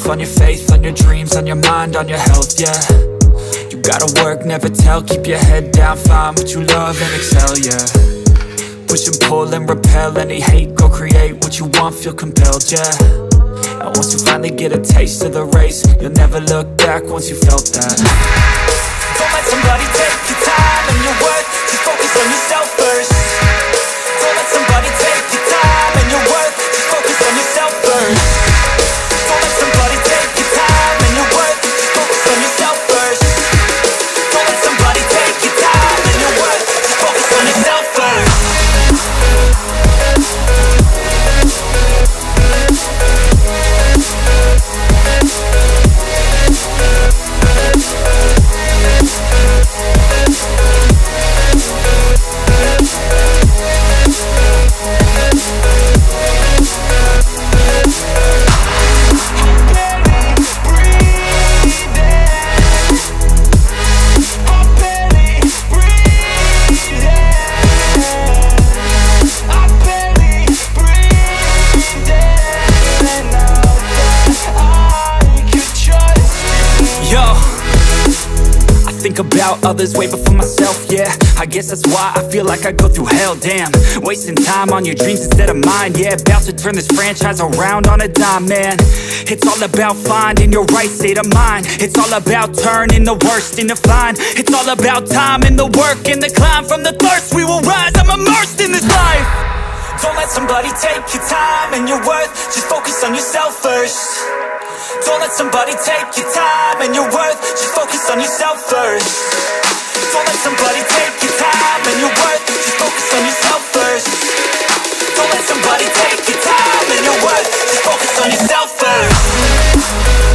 yourself, on your faith, on your dreams, on your mind, on your health, yeah. You gotta work, never tell, keep your head down, find what you love and excel, yeah. Push and pull and repel any hate, go create what you want, feel compelled, yeah. And once you finally get a taste of the race, you'll never look back once you felt that. Don't let somebody take your time and your worth, just focus on yourself first. Don't let somebody take your time and your worth, just focus on yourself first. Don't let somebody take your time and your worth, just focus on yourself first. Don't let somebody take your time and your worth, just focus on yourself first. About others way before myself, yeah. I guess that's why I feel like I go through hell, damn. Wasting time on your dreams instead of mine, yeah. About to turn this franchise around on a dime, man. It's all about finding your right state of mind. It's all about turning the worst into fine. It's all about time and the work and the climb. From the thirst we will rise, I'm immersed in this life. Don't let somebody take your time and your worth, just focus on yourself first. Don't let somebody take your time and your worth, just focus on yourself first. Don't let somebody take your time and your worth, just focus on yourself first. Don't let somebody take your time and your worth, just focus on yourself first.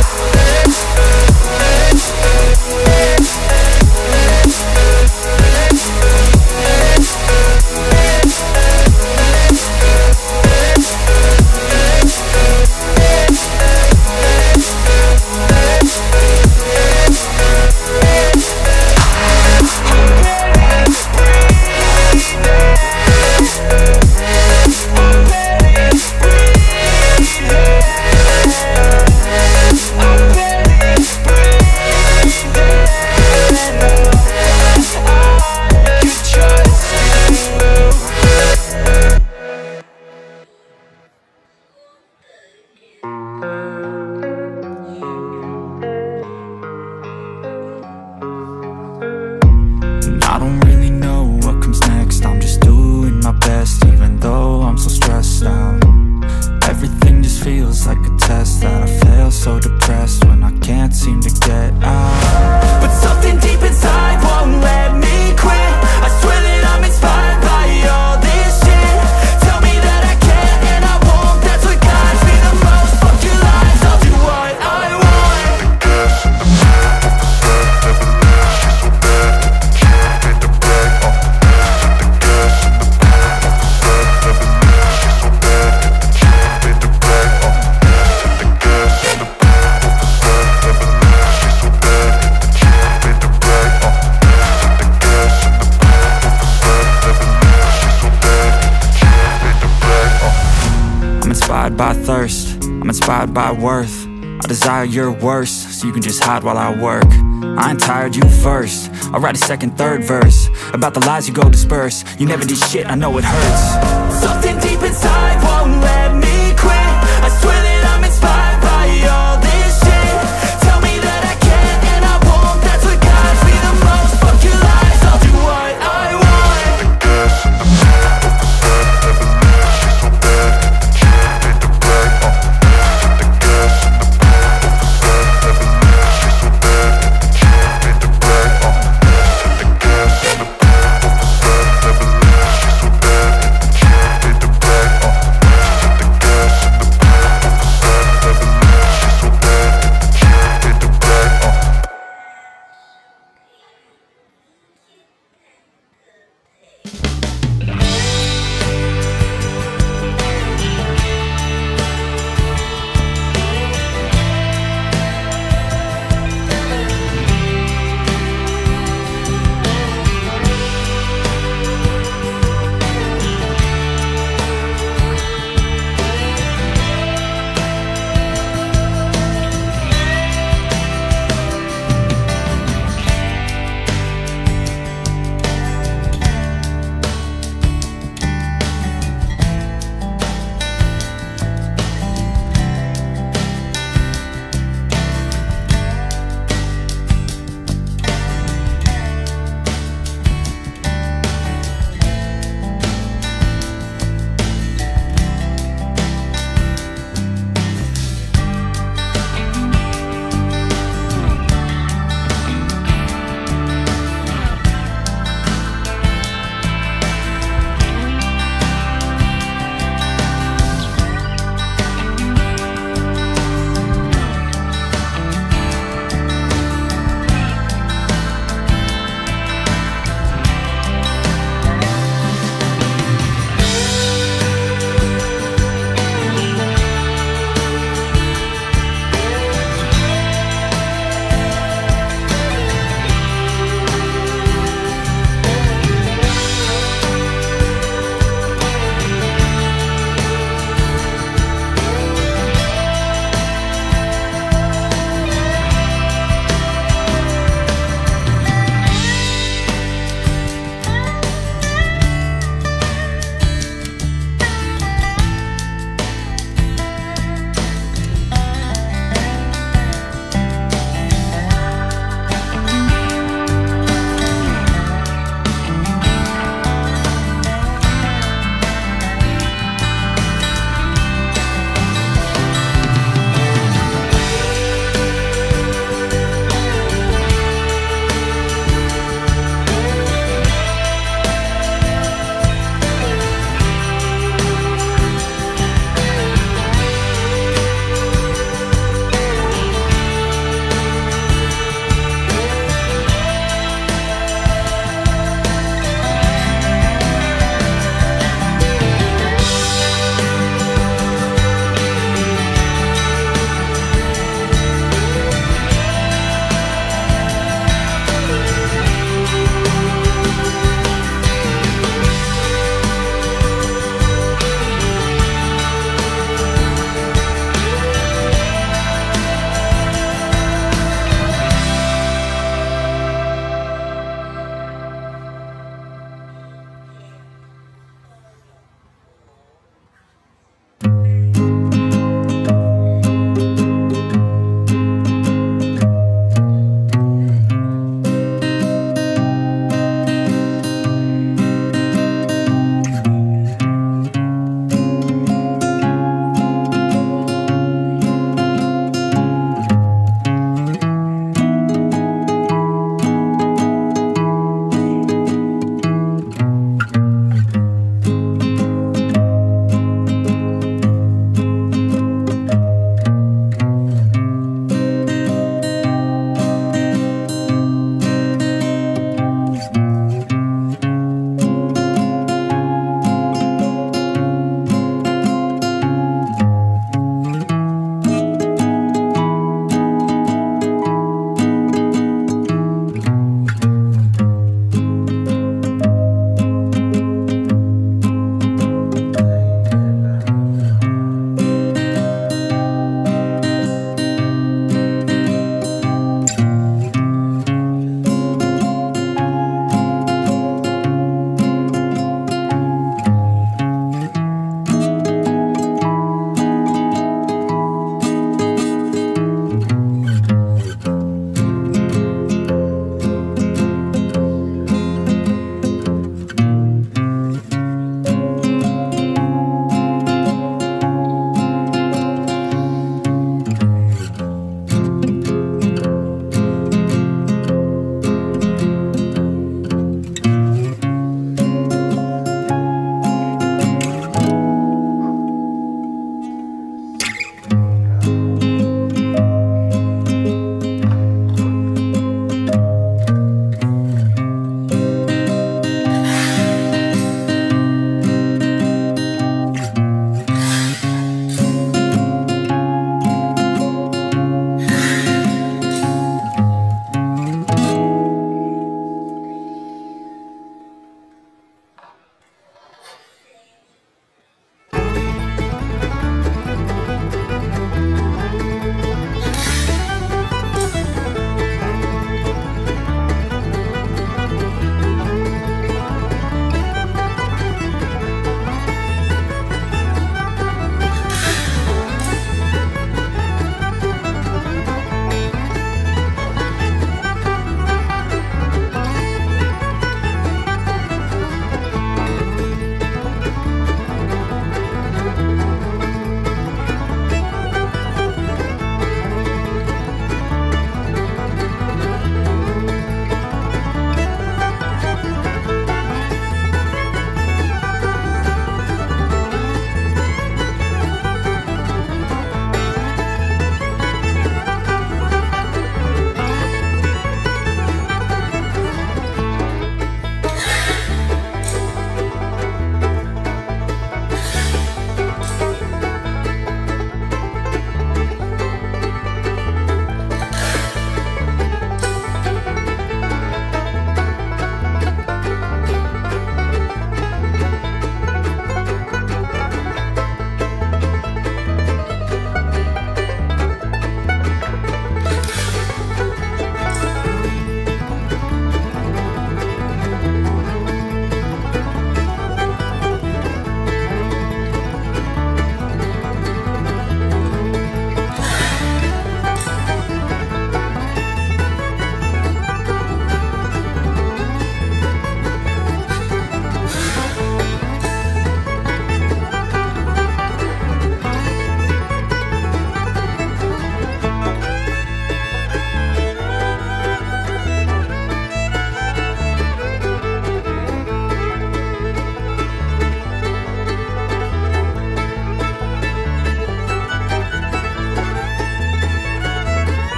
By thirst, I'm inspired by worth. I desire your worst, so you can just hide while I work. I ain't tired, you first. I'll write a second, third verse about the lies you go disperse. You never did shit, I know it hurts. Something deep inside won't let